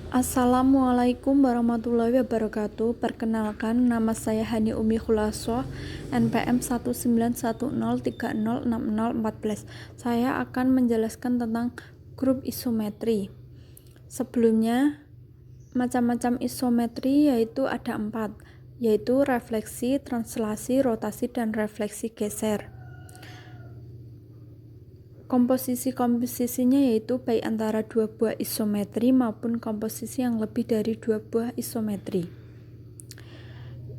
Assalamualaikum warahmatullahi wabarakatuh. Perkenalkan, nama saya Hani Umi Khulasoh, NPM 19103060014. Saya akan menjelaskan tentang grup isometri. Sebelumnya, macam-macam isometri yaitu ada 4, yaitu refleksi, translasi, rotasi, dan refleksi geser. Komposisinya yaitu baik antara dua buah isometri maupun komposisi yang lebih dari dua buah isometri.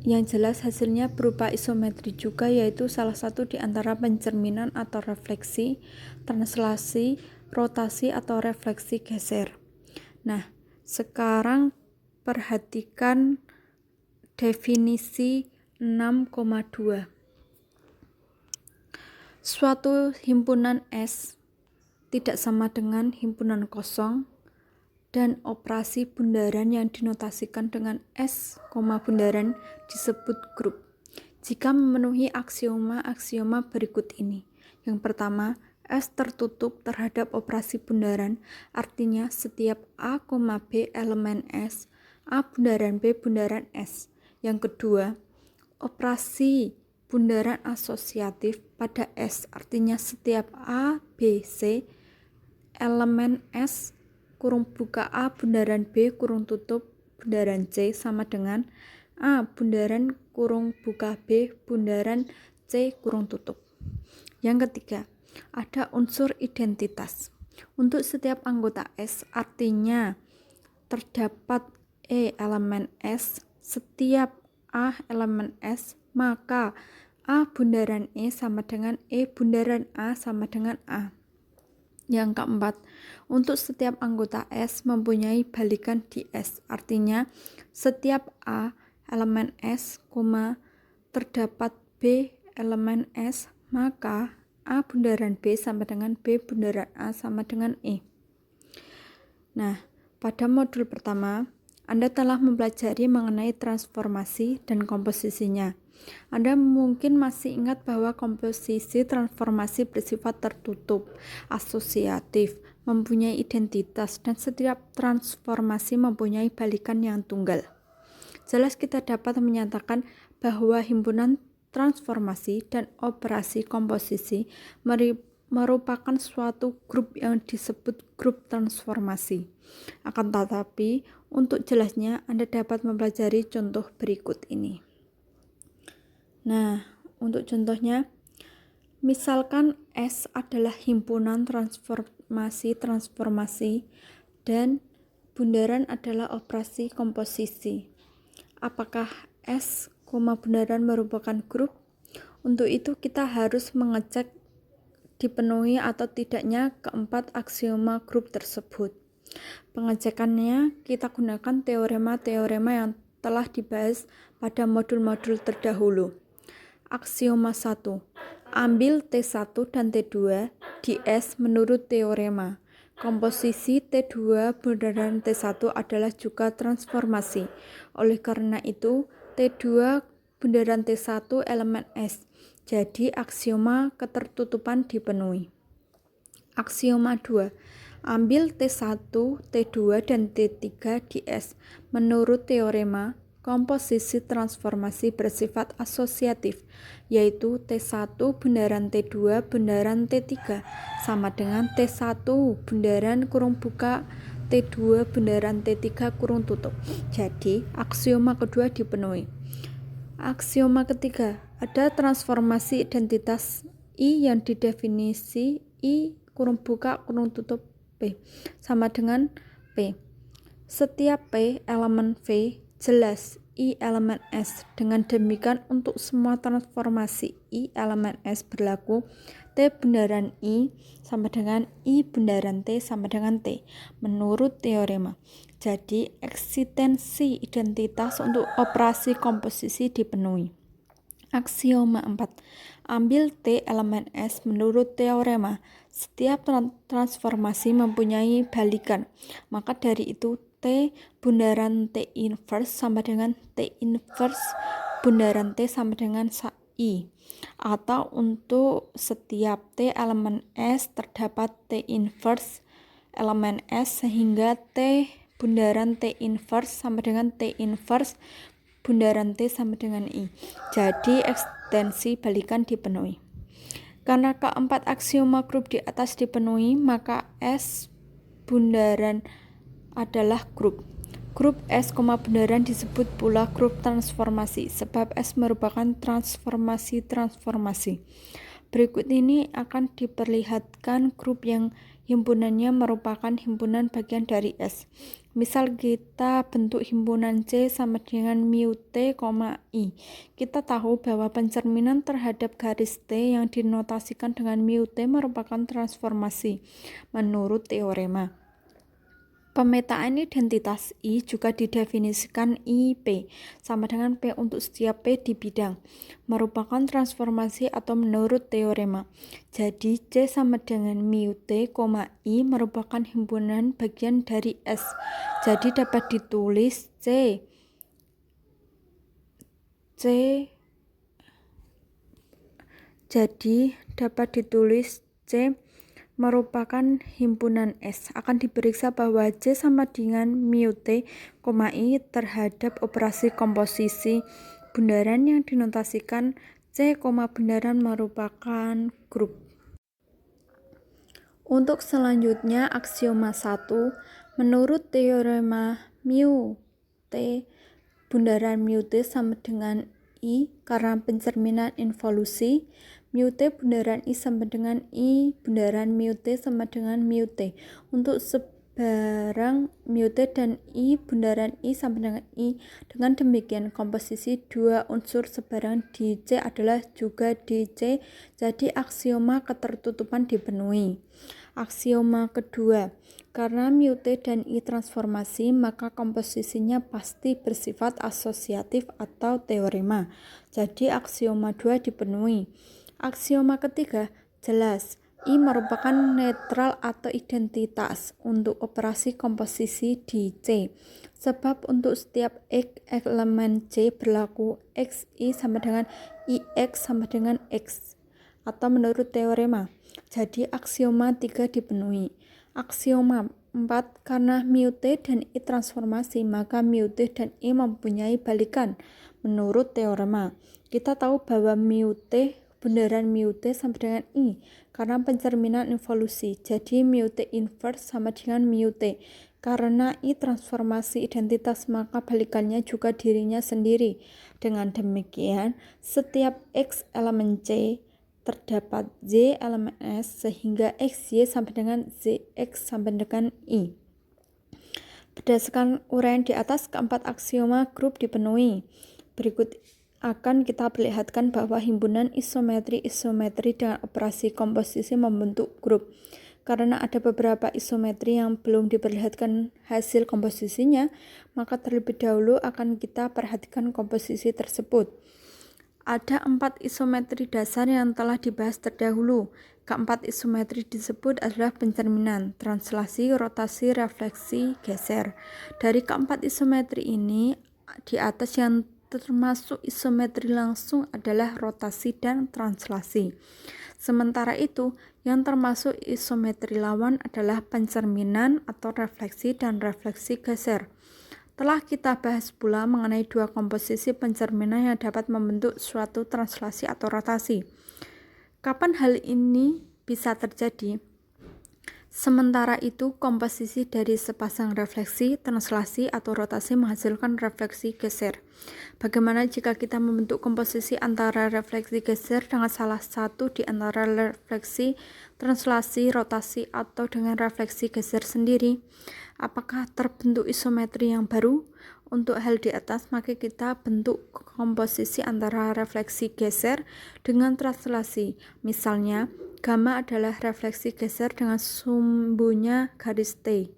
Yang jelas hasilnya berupa isometri juga, yaitu salah satu di antara pencerminan atau refleksi, translasi, rotasi atau refleksi geser. Nah, sekarang perhatikan definisi 6,2. Suatu himpunan S tidak sama dengan himpunan kosong, dan operasi bundaran yang dinotasikan dengan S, bundaran disebut grup jika memenuhi aksioma berikut ini. Yang pertama, S tertutup terhadap operasi bundaran, artinya setiap A, B elemen S, A bundaran B bundaran S. Yang kedua, operasi bundaran asosiatif pada S, artinya setiap A, B, C elemen S kurung buka A bundaran B kurung tutup bundaran C sama dengan A bundaran kurung buka B bundaran C kurung tutup. Yang ketiga, ada unsur identitas. Untuk setiap anggota S, artinya terdapat E elemen S, setiap A elemen S, maka A bundaran E sama dengan E bundaran A sama dengan A. Yang keempat, untuk setiap anggota S mempunyai balikan di S, artinya setiap A elemen S, terdapat B elemen S, maka A bundaran B sama dengan B bundaran A sama dengan E. Nah, pada modul pertama, Anda telah mempelajari mengenai transformasi dan komposisinya. Anda mungkin masih ingat bahwa komposisi transformasi bersifat tertutup, asosiatif, mempunyai identitas, dan setiap transformasi mempunyai balikan yang tunggal. Jelas kita dapat menyatakan bahwa himpunan transformasi dan operasi komposisi merupakan suatu grup yang disebut grup transformasi. Akan tetapi, untuk jelasnya Anda dapat mempelajari contoh berikut ini. Nah, untuk contohnya, misalkan S adalah himpunan transformasi dan bundaran adalah operasi komposisi. Apakah S, bundaran merupakan grup? Untuk itu kita harus mengecek dipenuhi atau tidaknya keempat aksioma grup tersebut. Pengecekannya kita gunakan teorema-teorema yang telah dibahas pada modul-modul terdahulu. Aksioma 1. Ambil T1 dan T2 di S menurut teorema. Komposisi T2 bundaran T1 adalah juga transformasi. Oleh karena itu, T2 bundaran T1 elemen S. Jadi, aksioma ketertutupan dipenuhi. Aksioma 2. Ambil T1, T2, dan T3 di S. Menurut teorema, komposisi transformasi bersifat asosiatif, yaitu T1 bundaran T2 bundaran T3 sama dengan T1 bundaran kurung buka T2 bundaran T3 kurung tutup. Jadi, aksioma kedua dipenuhi. Aksioma ketiga, ada transformasi identitas I yang didefinisi I kurung buka kurung tutup P sama dengan P. Setiap P elemen V jelas I elemen S. Dengan demikian untuk semua transformasi I elemen S berlaku T bundaran I sama dengan I bundaran T sama dengan T menurut teorema. Jadi eksistensi identitas untuk operasi komposisi dipenuhi. Aksioma 4. Ambil T elemen S menurut teorema. Setiap transformasi mempunyai balikan. Maka dari itu T bundaran T inverse sama dengan T inverse bundaran T sama dengan I. Atau untuk setiap T elemen S terdapat T inverse elemen S sehingga T bundaran T inverse sama dengan T inverse bundaran T sama dengan I. Jadi ekstensi balikan dipenuhi. Karena keempat aksioma grup di atas dipenuhi, maka S bundaran adalah grup. Grup S, bundaran disebut pula grup transformasi, sebab S merupakan transformasi. Berikut ini akan diperlihatkan grup yang himpunannya merupakan himpunan bagian dari S. Misal kita bentuk himpunan C sama dengan mu T, I. Kita tahu bahwa pencerminan terhadap garis T yang dinotasikan dengan mu T merupakan transformasi menurut teorema. Pemetaan identitas I juga didefinisikan IP sama dengan P untuk setiap P di bidang, merupakan transformasi atau menurut teorema. Jadi C sama dengan mu T, I merupakan himpunan bagian dari S. Jadi dapat ditulis C merupakan himpunan S. Akan diperiksa bahwa C sama dengan mu T, I terhadap operasi komposisi bundaran yang dinotasikan C, bundaran merupakan grup. Untuk selanjutnya, aksioma 1, menurut teorema mu T, bundaran mu T sama dengan I karena pencerminan involusi, mu T bundaran I sama dengan I bundaran mu T sama dengan mu T. Untuk sebarang mu T dan I bundaran I sama dengan I. Dengan demikian komposisi dua unsur sebarang di C adalah juga di C. Jadi aksioma ketertutupan dipenuhi. Aksioma kedua, karena mu T dan I transformasi, maka komposisinya pasti bersifat asosiatif atau teorema. Jadi aksioma 2 dipenuhi. Aksioma ketiga, jelas I merupakan netral atau identitas untuk operasi komposisi di C. Sebab untuk setiap X elemen C berlaku XI sama dengan IX sama dengan X atau menurut teorema. Jadi aksioma 3 dipenuhi. Aksioma 4, karena mu T dan I transformasi, maka mu T dan I mempunyai balikan menurut teorema. Kita tahu bahwa mu T bundaran mu T sama dengan I karena pencerminan involusi. Jadi mu T inverse sama dengan mu T. Karena I transformasi identitas, maka balikannya juga dirinya sendiri. Dengan demikian, setiap X elemen C terdapat Z elemen S sehingga XY sampai dengan ZX sampai dengan I. Berdasarkan uraian di atas, keempat aksioma grup dipenuhi. Berikut akan kita perlihatkan bahwa himpunan isometri dengan operasi komposisi membentuk grup. Karena ada beberapa isometri yang belum diperlihatkan hasil komposisinya, maka terlebih dahulu akan kita perhatikan komposisi tersebut. Ada 4 isometri dasar yang telah dibahas terdahulu. Keempat isometri disebut adalah pencerminan, translasi, rotasi, refleksi, geser. Dari keempat isometri ini, di atas yang termasuk isometri langsung adalah rotasi dan translasi. Sementara itu, yang termasuk isometri lawan adalah pencerminan atau refleksi dan refleksi geser. Telah kita bahas pula mengenai dua komposisi pencerminan yang dapat membentuk suatu translasi atau rotasi. Kapan hal ini bisa terjadi? Sementara itu, komposisi dari sepasang refleksi, translasi, atau rotasi menghasilkan refleksi geser. Bagaimana jika kita membentuk komposisi antara refleksi geser dengan salah satu di antara refleksi, translasi, rotasi, atau dengan refleksi geser sendiri? Apakah terbentuk isometri yang baru? Untuk hal di atas, maka kita bentuk komposisi antara refleksi geser dengan translasi. Misalnya, gamma adalah refleksi geser dengan sumbunya garis T,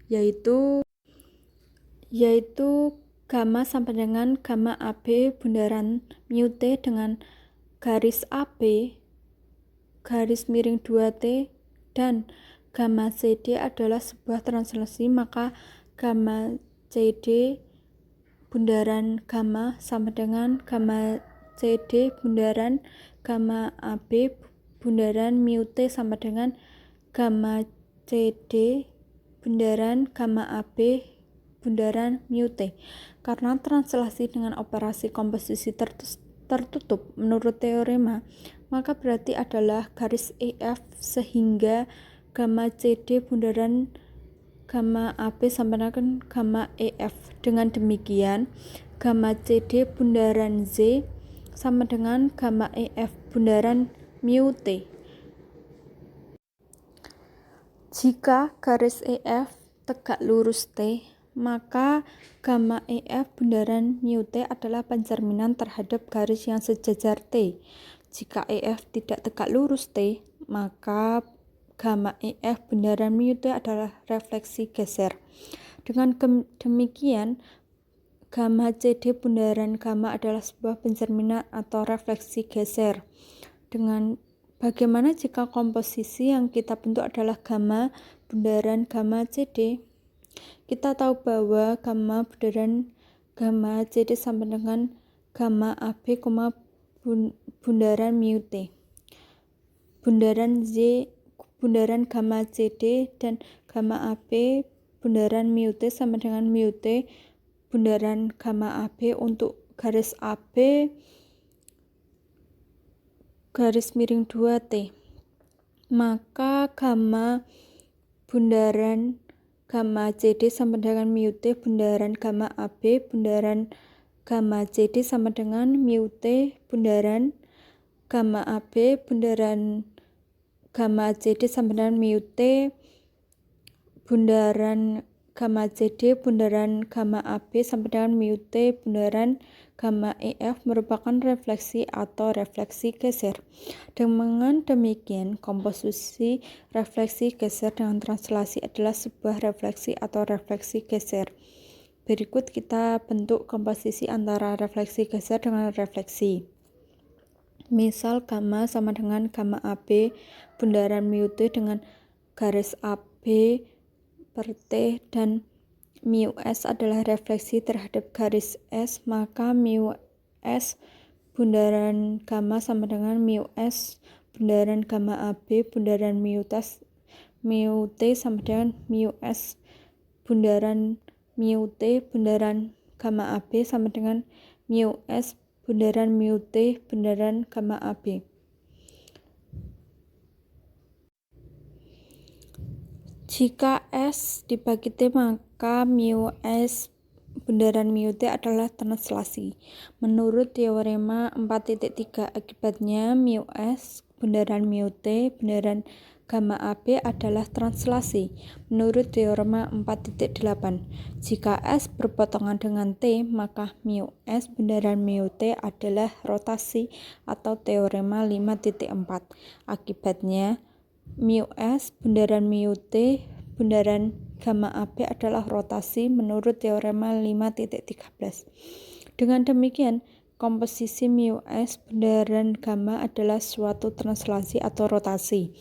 yaitu gamma sampai dengan gamma AB bundaran mu T dengan garis AB garis miring 2T dan gamma CD adalah sebuah translasi, maka gamma CD bundaran gamma sama dengan gamma CD bundaran gamma AB bundaran mu T sama dengan gamma CD bundaran gamma AB bundaran mu T. Karena translasi dengan operasi komposisi tertutup menurut teorema, maka berarti adalah garis EF sehingga gamma CD bundaran gamma AB sama dengan gamma EF. Dengan demikian, gamma CD bundaran Z sama dengan gamma EF bundaran mu T. Jika garis EF tegak lurus T, maka gamma EF bundaran mu T adalah pencerminan terhadap garis yang sejajar T. Jika EF tidak tegak lurus T, maka gamma EF bundaran mu T adalah refleksi geser. Dengan demikian, gamma CD bundaran gamma adalah sebuah pencerminan atau refleksi geser. Bagaimana jika komposisi yang kita bentuk adalah gamma bundaran gamma CD? Kita tahu bahwa gamma bundaran gamma CD sama dengan gamma AB, bundaran mu T. Bundaran gamma CD dan gamma AB bundaran mu T sama dengan mu T bundaran gamma AB untuk garis AB garis miring 2T. Maka gamma bundaran gamma CD sama dengan mu T bundaran gamma AB bundaran gamma CD sama dengan mu T bundaran gamma AB bundaran gamma CD sama dengan mu T bundaran gamma CD bundaran gamma AB sama dengan mu T bundaran gamma EF merupakan refleksi atau refleksi geser. Dengan demikian, komposisi refleksi geser dengan translasi adalah sebuah refleksi atau refleksi geser. Berikut kita bentuk komposisi antara refleksi geser dengan refleksi. Misal gamma sama dengan gamma AB bundaran mu T dengan garis AB per T dan mu S adalah refleksi terhadap garis S, maka mu S bundaran gamma sama dengan mu S bundaran gamma AB bundaran mu T sama dengan mu S bundaran mu T bundaran gamma AB sama dengan mu S bundaran mu T bundaran gamma AB. Jika S dibagi T, maka mu S bundaran mu T adalah translasi. Menurut teorema 4.3, akibatnya mu S bundaran mu T bundaran gamma AB adalah translasi. Menurut teorema 4.8, jika S berpotongan dengan T, maka mu S bundaran mu T adalah rotasi atau teorema 5.4. Akibatnya mu S bundaran mu T bundaran gamma AB adalah rotasi menurut teorema 5.13. Dengan demikian, komposisi mu S bundaran gamma adalah suatu translasi atau rotasi.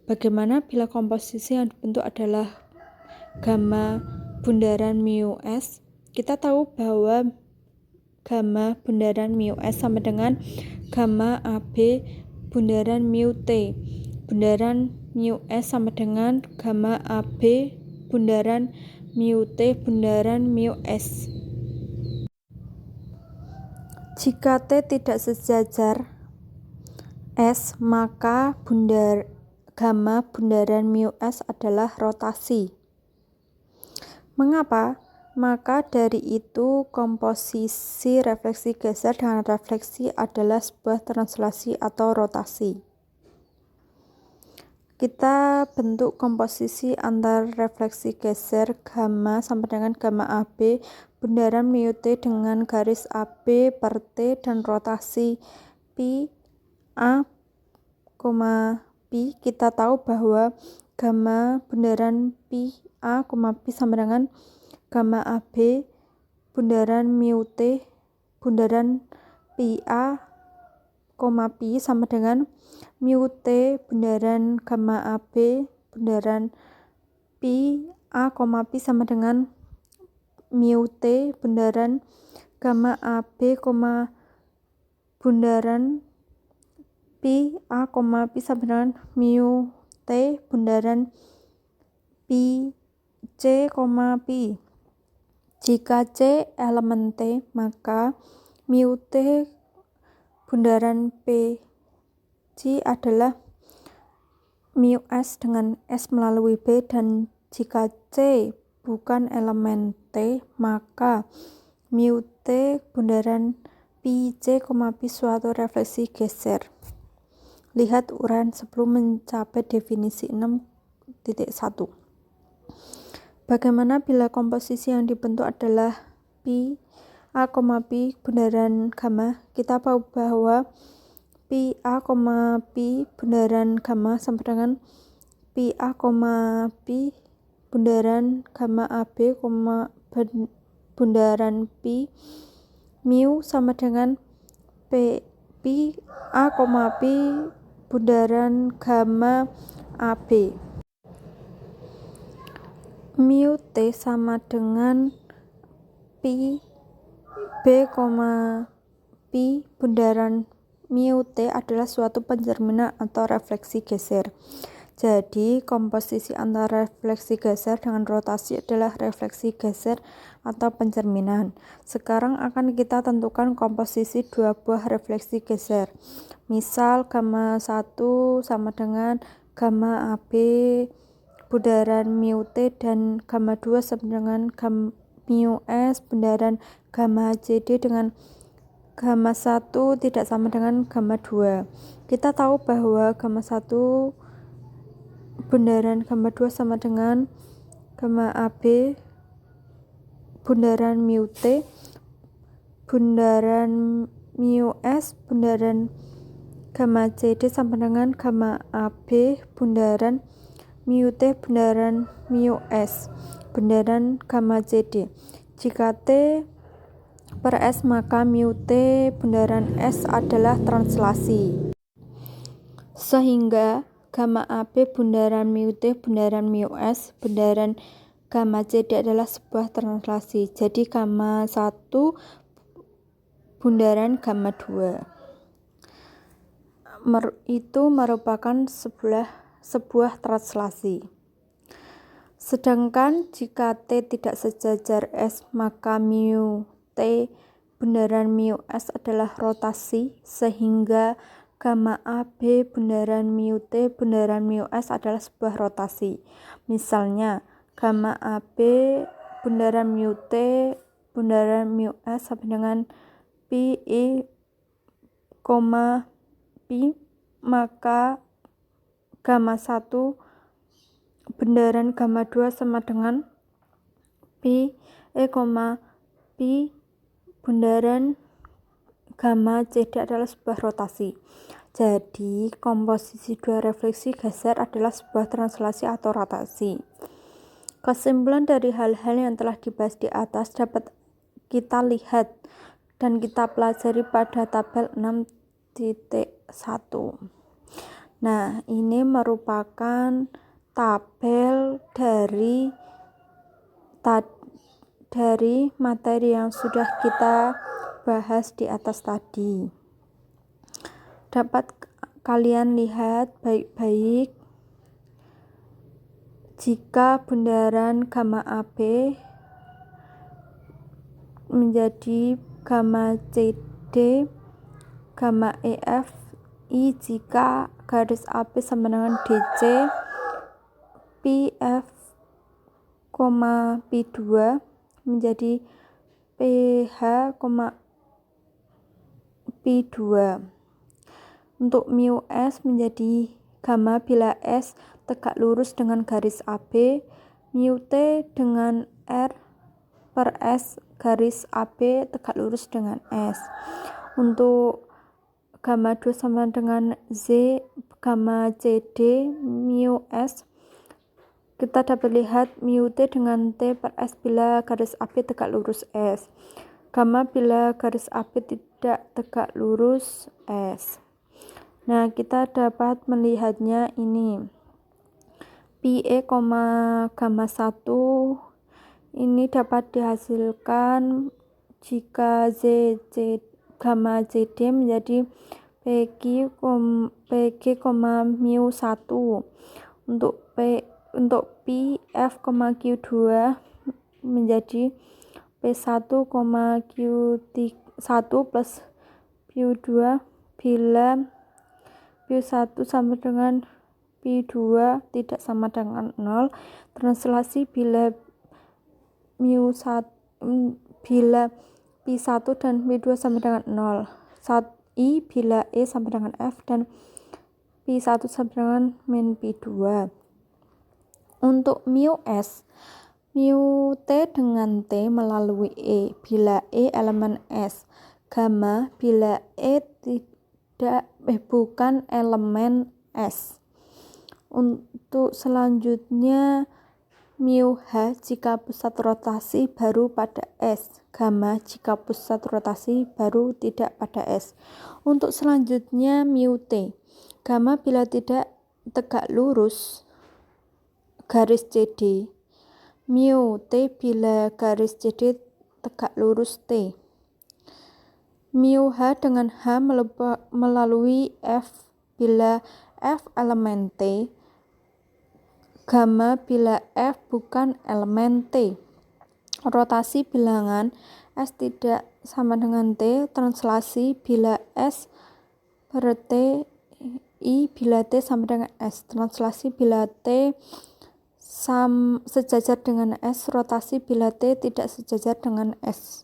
Bagaimana bila komposisi yang dibentuk adalah gamma bundaran mu S? Kita tahu bahwa gamma bundaran mu S sama dengan gamma AB bundaran mu T. Bundaran mu S sama dengan gamma AB bundaran mu T bundaran mu S. Jika T tidak sejajar S, maka gamma bundaran mu S adalah rotasi. Mengapa? Maka dari itu komposisi refleksi geser dengan refleksi adalah sebuah translasi atau rotasi. Kita bentuk komposisi antar refleksi geser gamma sama dengan gamma AB bundaran mu T dengan garis AB per T dan rotasi pi A, pi. Kita tahu bahwa gamma bundaran pi A, pi sama dengan gamma AB bundaran mu T bundaran pi A, pi sama dengan mu T bundaran gamma AB bundaran pi A, pi sama dengan mu T bundaran gamma AB, bundaran pi A, pi sama dengan mu T bundaran pi C, pi. Jika C elemen T, maka mu T bundaran P C adalah mu S dengan S melalui B, dan jika C bukan elemen T, maka mu T bundaran pi C, pi suatu refleksi geser. Lihat uraian sebelum mencapai definisi 6.1. Bagaimana bila komposisi yang dibentuk adalah pi A, pi bundaran gamma? Kita tahu bahwa pi A, pi bundaran gamma sama dengan pi A, pi bundaran gamma AB, bundaran pi mu sama dengan pi A, pi bundaran gamma AB. Mu T sama dengan pi B, pi bundaran mu T adalah suatu pencerminan atau refleksi geser. Jadi komposisi antara refleksi geser dengan rotasi adalah refleksi geser atau pencerminan. Sekarang akan kita tentukan komposisi dua buah refleksi geser. Misal gamma 1 sama dengan gamma AB bundaran mu T, dan gamma 2 sama dengan mu S bundaran gamma CD, dengan gamma 1 tidak sama dengan gamma 2. Kita tahu bahwa gamma 1 bundaran gamma 2 sama dengan gamma AB bundaran mu T bundaran mu S bundaran gamma CD sama dengan gamma AB bundaran mu T bundaran mu S bundaran gamma CD. Jika T per S, maka mu T bundaran S adalah translasi. Sehingga gamma AB bundaran mu T bundaran mu S bundaran gamma CD adalah sebuah translasi. Jadi gamma 1 bundaran gamma 2 itu merupakan sebuah translasi. Sedangkan jika T tidak sejajar S, maka mu T bundaran mu S adalah rotasi, sehingga gamma AB bundaran mu T bundaran mu S adalah sebuah rotasi. Misalnya gamma AB bundaran mu T bundaran mu S sama dengan pi I, pi, maka gamma 1 bundaran gamma 2 sama dengan pi pi bundaran gamma CD adalah sebuah rotasi. Jadi komposisi dua refleksi geser adalah sebuah translasi atau rotasi. Kesimpulan dari hal-hal yang telah dibahas di atas dapat kita lihat dan kita pelajari pada tabel 6.1. Nah, ini merupakan tabel dari materi yang sudah kita bahas di atas tadi. Dapat kalian lihat baik-baik jika bundaran gamma AB menjadi gamma CD, gamma EF I jika garis AB sama dengan DC, PF, P2 menjadi PH, P2. Untuk mu S menjadi gamma bila S tegak lurus dengan garis AB, mu T dengan R per S garis AB tegak lurus dengan S. Untuk gamma 2 sama dengan Z gamma CD mu S, kita dapat lihat mu T dengan T per S bila garis AB tegak lurus S, gamma bila garis AB tidak tegak lurus S. Nah, kita dapat melihatnya ini PE, gamma 1 ini dapat dihasilkan jika gamma CD menjadi PG, mu 1. Untuk untuk Pi F, Q2 menjadi P1, Q1 plus Q2 bila Q1 sama dengan P2 tidak sama dengan 0. Translasi bila bila P1 dan P2 sama dengan 0. I bila E sama dengan F dan P1 sama dengan min P2. Untuk mu S, mu T dengan T melalui E bila E elemen S, gamma bila E bukan elemen S. Untuk selanjutnya mu H jika pusat rotasi baru pada S, gamma jika pusat rotasi baru tidak pada S. Untuk selanjutnya mu T, gamma bila tidak tegak lurus garis CD, mu T bila garis CD tegak lurus T. Mu H dengan H melalui F bila F elemen T, gamma bila F bukan elemen T. Rotasi bilangan S tidak sama dengan T. Translasi bila S per T, I bila T sama dengan S. Translasi bila T sejajar dengan S, rotasi bila T tidak sejajar dengan S.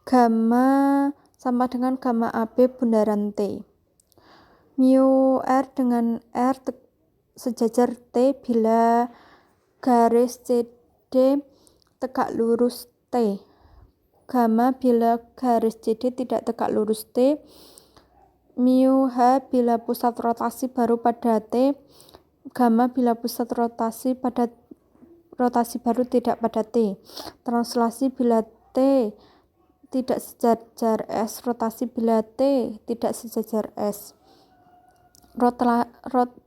Gamma sama dengan gamma AB bundaran T. Mu R dengan R sejajar T bila garis CD tegak lurus T. Gamma bila garis CD tidak tegak lurus T. Mu H bila pusat rotasi baru pada T. Gamma bila pusat rotasi baru tidak pada T. Translasi bila T tidak sejajar S, rotasi bila T tidak sejajar S.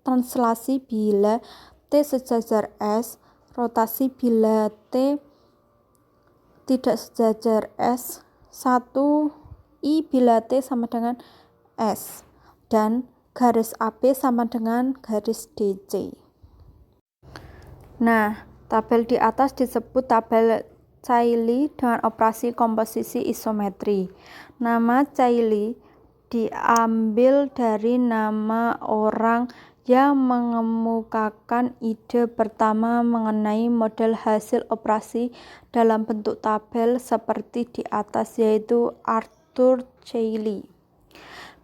Translasi bila T sejajar S, rotasi bila T tidak sejajar S. 1 I bila T sama dengan S dan garis AB sama dengan garis DC. Nah, tabel di atas disebut tabel Cayley dengan operasi komposisi isometri. Nama Cayley diambil dari nama orang yang mengemukakan ide pertama mengenai model hasil operasi dalam bentuk tabel seperti di atas, yaitu Arthur Cayley.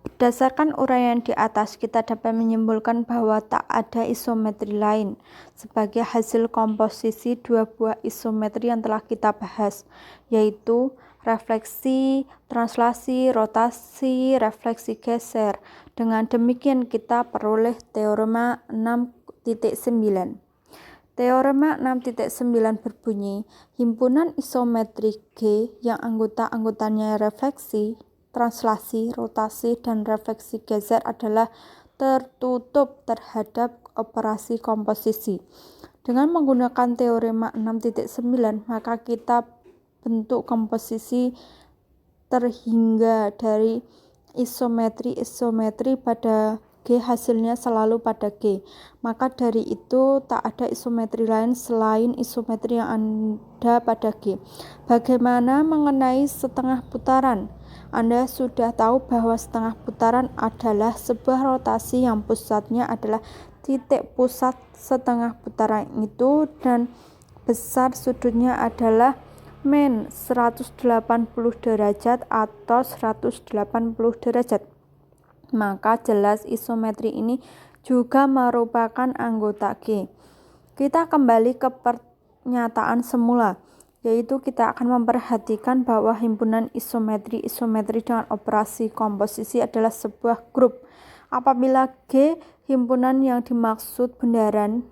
Berdasarkan uraian di atas, kita dapat menyimpulkan bahwa tak ada isometri lain sebagai hasil komposisi dua buah isometri yang telah kita bahas, yaitu refleksi, translasi, rotasi, refleksi geser. Dengan demikian kita peroleh teorema 6.9. Teorema 6.9 berbunyi, himpunan isometri G yang anggota-anggotanya refleksi, translasi, rotasi, dan refleksi geser adalah tertutup terhadap operasi komposisi. Dengan menggunakan teorema 6.9, maka kita bentuk komposisi terhingga dari isometri pada G hasilnya selalu pada G. Maka dari itu tak ada isometri lain selain isometri yang ada pada G. Bagaimana mengenai setengah putaran? Anda sudah tahu bahwa setengah putaran adalah sebuah rotasi yang pusatnya adalah titik pusat setengah putaran itu dan besar sudutnya adalah min 180 derajat atau 180 derajat. Maka jelas isometri ini juga merupakan anggota G. Kita kembali ke pernyataan semula, yaitu kita akan memperhatikan bahwa himpunan isometri dengan operasi komposisi adalah sebuah grup. Apabila G himpunan yang dimaksud bundaran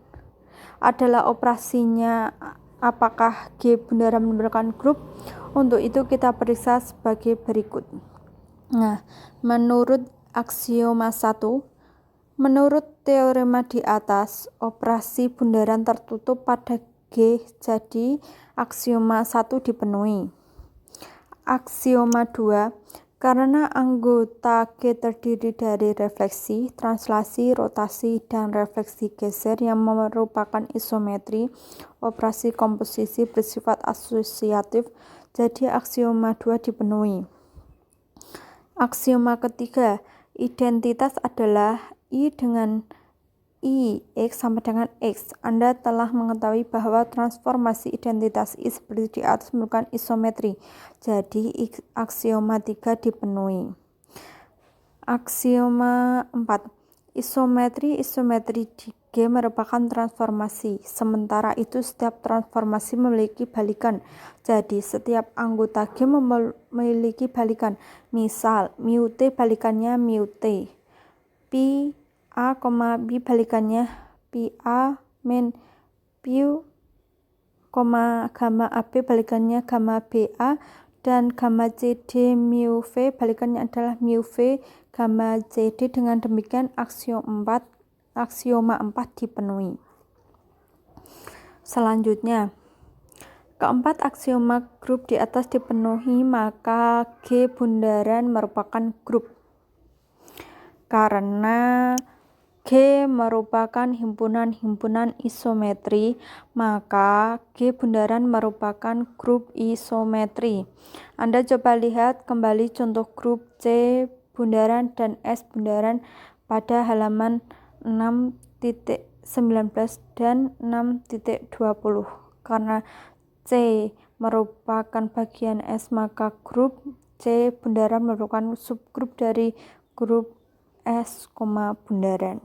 adalah operasinya, apakah G bundaran merupakan grup? Untuk itu kita periksa sebagai berikut. Nah, menurut aksioma 1, menurut teorema di atas, operasi bundaran tertutup pada G, jadi aksioma 1 dipenuhi. Aksioma 2, Karena anggota G terdiri dari refleksi, translasi, rotasi, dan refleksi geser yang merupakan isometri, operasi komposisi bersifat asosiatif, jadi aksioma 2 dipenuhi. Aksioma ketiga, identitas adalah I dengan I, X sama dengan X. Anda telah mengetahui bahwa transformasi identitas I seperti di atas merupakan isometri. Jadi aksioma 3 dipenuhi. Aksioma 4. Isometri di G merupakan transformasi. Sementara itu setiap transformasi memiliki balikan. Jadi setiap anggota G memiliki balikan. Misal, mu T balikannya mu T. Pi A, B balikannya pi A min pi, gamma AB balikannya gamma BA, dan gamma CD mu V balikannya adalah mu V gamma CD. Dengan demikian aksioma 4 dipenuhi. Selanjutnya, keempat aksioma grup di atas dipenuhi, maka G bundaran merupakan grup. Karena G merupakan himpunan-himpunan isometri, maka G bundaran merupakan grup isometri. Anda coba lihat kembali contoh grup C bundaran dan S bundaran pada halaman 6.19 dan 6.20. Karena C merupakan bagian S, maka grup C bundaran merupakan subgrup dari grup S, bundaran.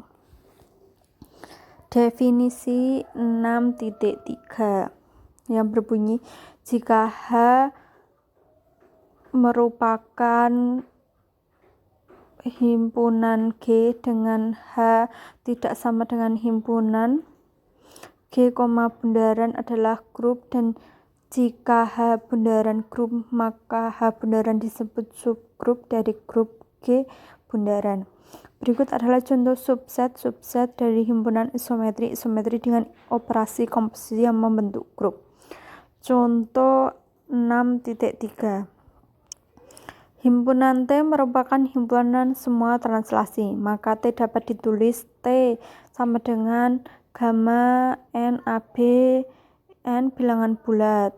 Definisi 6.3 yang berbunyi, jika H merupakan himpunan G dengan H tidak sama dengan himpunan G, bundaran adalah grup, dan jika H bundaran grup, maka H bundaran disebut subgrup dari grup G bundaran. Berikut adalah contoh subset dari himpunan isometri dengan operasi komposisi yang membentuk grup. Contoh 6.3. Himpunan T merupakan himpunan semua translasi, maka T dapat ditulis T sama dengan gamma N AB, N bilangan bulat.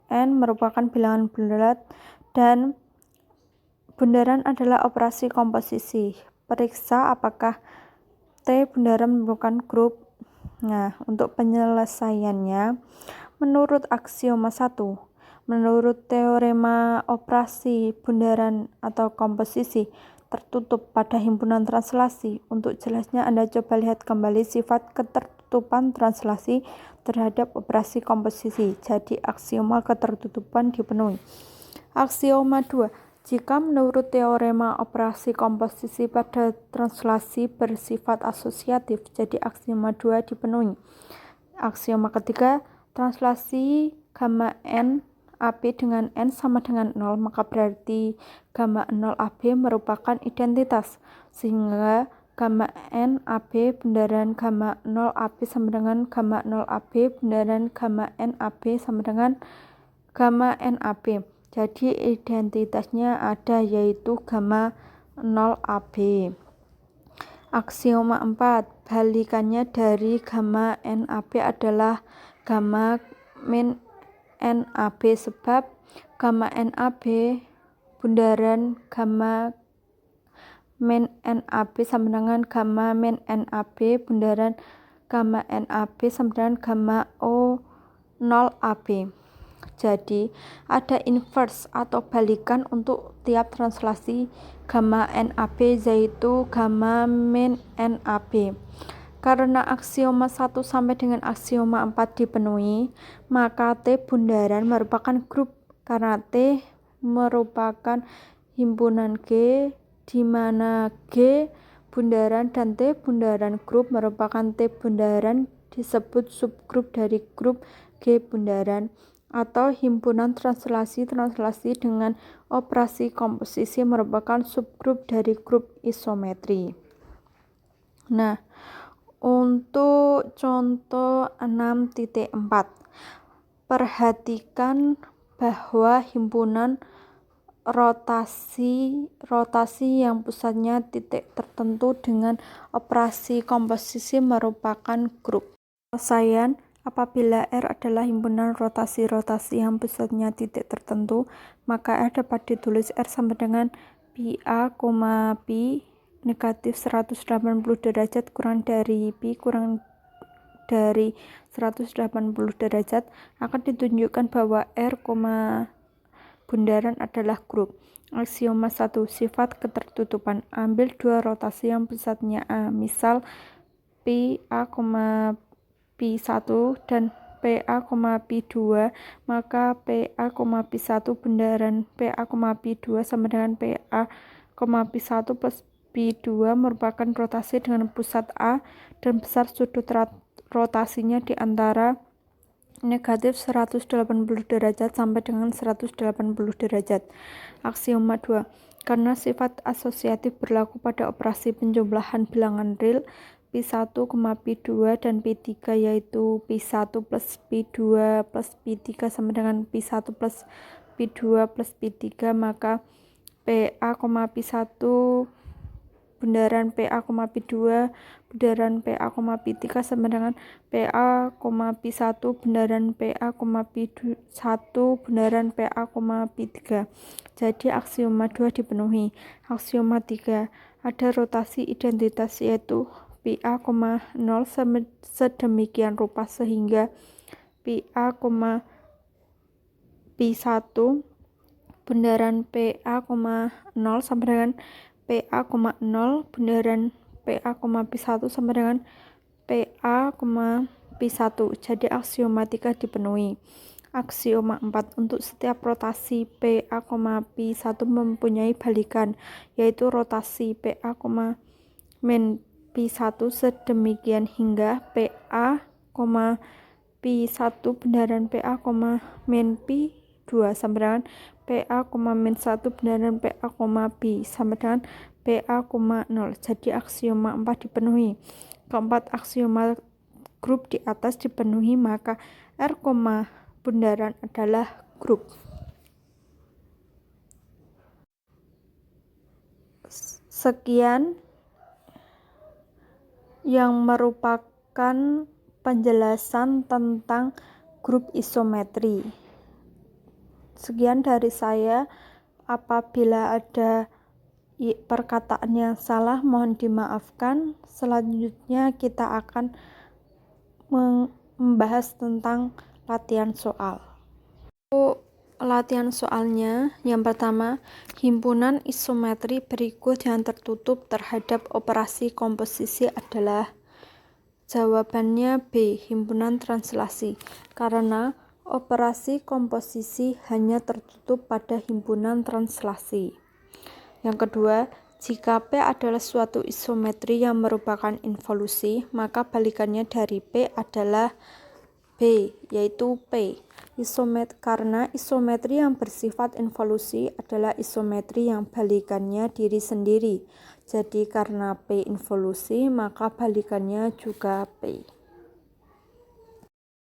N merupakan bilangan bulat dan bundaran adalah operasi komposisi. Periksa apakah T bundaran merupakan grup. Nah, untuk penyelesaiannya, menurut aksioma 1, menurut teorema operasi bundaran atau komposisi tertutup pada himpunan translasi. Untuk jelasnya, Anda coba lihat kembali sifat ketertutupan translasi terhadap operasi komposisi. Jadi aksioma ketertutupan dipenuhi. Aksioma 2, jika menurut teorema operasi komposisi pada translasi bersifat asosiatif, jadi aksioma 2 dipenuhi. Aksioma ketiga, translasi gamma N AB dengan N sama dengan 0, maka berarti gamma 0 AB merupakan identitas, sehingga gamma N AB bundaran gamma 0 AB sama dengan gamma 0 AB bundaran gamma N AB sama dengan gamma N AB. Jadi identitasnya ada, yaitu gamma 0 AB. Aksioma 4, balikannya dari gamma NAB adalah gamma min NAB, sebab gamma NAB bundaran gamma min NAB sama dengan gamma min NAB bundaran gamma NAB sama dengan gamma O0 AB. Jadi ada inverse atau balikan untuk tiap translasi gamma NAB, yaitu gamma min NAB. Karena aksioma 1 sampai dengan aksioma 4 dipenuhi, maka T bundaran merupakan grup. Karena T merupakan himpunan G, di mana G bundaran dan T bundaran grup merupakan T bundaran disebut subgrup dari grup G bundaran, atau himpunan translasi dengan operasi komposisi merupakan subgrup dari grup isometri. Nah, untuk contoh 6.4, perhatikan bahwa himpunan rotasi yang pusatnya titik tertentu dengan operasi komposisi merupakan grup. Penyelesaian apabila R adalah himpunan rotasi-rotasi yang pusatnya titik tertentu, maka R dapat ditulis R sama dengan pi A, pi negatif 180 derajat kurang dari pi kurang dari 180 derajat akan ditunjukkan bahwa R, bundaran adalah grup. Aksioma 1. Sifat ketertutupan. Ambil dua rotasi yang pusatnya A, misal pi A, pi 1 dan PA, pi 2, maka PA, pi 1 bundaran PA, pi 2 sama dengan PA, pi 1 plus pi 2 merupakan rotasi dengan pusat A dan besar sudut rotasinya di antara negatif 180 derajat sampai dengan 180 derajat. Aksioma 2. Karena sifat asosiatif berlaku pada operasi penjumlahan bilangan real pi 1, pi 2 dan pi 3, yaitu pi 1 plus pi 2 plus pi 3 sama dengan pi 1 plus pi 2 plus pi 3, maka PA, pi 1 bundaran PA, pi 2 bundaran PA, pi 3 sama dengan PA, pi 1 bundaran PA, pi 1 bundaran PA, pi 3. Jadi aksioma 2 dipenuhi. Aksioma 3. Ada rotasi identitas yaitu pi A, 0 sedemikian rupa sehingga pi A, pi 1 bundaran PA, 0 sama dengan PA, 0 bundaran PA, pi 1 sama dengan PA, pi 1. Jadi aksioma 3 dipenuhi. Aksioma 4. Untuk setiap rotasi PA, pi 1 mempunyai balikan, yaitu rotasi PA, min pi 1 sedemikian hingga PA, pi 1 bundaran PA, min pi 2 sama dengan PA, min 1 bundaran PA, pi sama dengan PA, 0. Jadi aksioma 4 dipenuhi. Keempat, aksioma grup di atas dipenuhi, maka R, bundaran adalah grup. Sekian yang merupakan penjelasan tentang grup isometri. Sekian dari saya. Apabila ada perkataan yang salah mohon dimaafkan. Selanjutnya kita akan membahas tentang latihan soal. Latihan soalnya, yang pertama, himpunan isometri berikut yang tertutup terhadap operasi komposisi adalah. Jawabannya B, himpunan translasi, karena operasi komposisi hanya tertutup pada himpunan translasi. Yang kedua, jika P adalah suatu isometri yang merupakan involusi, maka balikannya dari P adalah B, yaitu P. Karena isometri yang bersifat involusi adalah isometri yang balikannya diri sendiri. Jadi karena P involusi, maka balikannya juga P.